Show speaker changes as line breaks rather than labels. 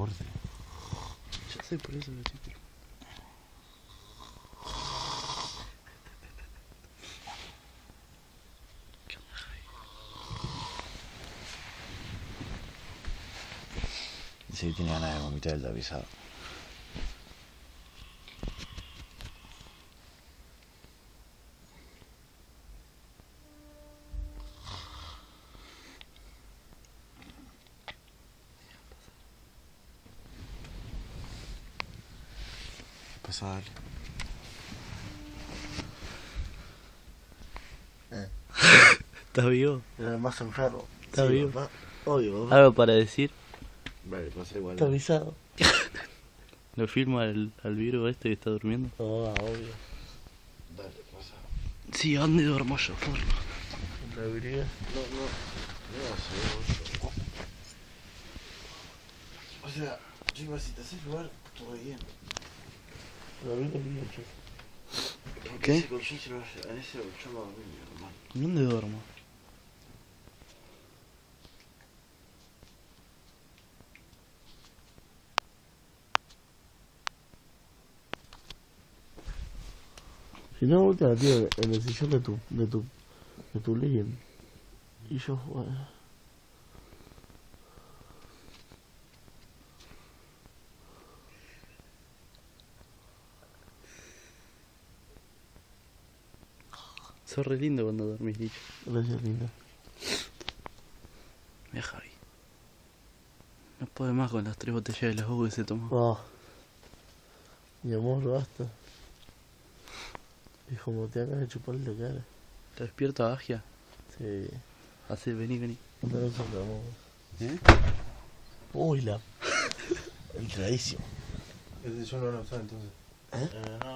deporte.
Ya sé, por eso lo estoy.
Sí, tiene ganas de vomitar el tapizado. Pasa, dale.
¿Estás vivo?
Era el más enfermo.
¿Está vivo?
Papá. Obvio, papá.
¿Algo para decir?
Vale, pasa igual.
Está avisado.
¿Lo filmo al virus este que está durmiendo?
Obvio.
Dale, pasa.
Sí, ¿dónde duermo yo, forro?
La briga.
No. O sea, chicos, si te haces lugar, todo bien.
La briga es bien, che.
¿Qué?
Ese colchón se lo va a... En ese colchón va a dormir mi hermano.
¿Dónde duermo?
Si no, última, tío, en el sillón de tu living. Y yo, bueno.
Sos re lindo cuando dormís, dicho.
Gracias, linda.
Mira, Javi. No puede más con las 3 botellas de la jugo que se tomó.
Oh. Mi amor, basta. Es como te hagan de chuparle la cara.
¿Te despierto a Agia?
Sí.
Así, vení.
No nos sacamos.
¿Eh?
Uy, la. Entradísimo.
Ese yo no lo usaba entonces.
¿Eh?
No.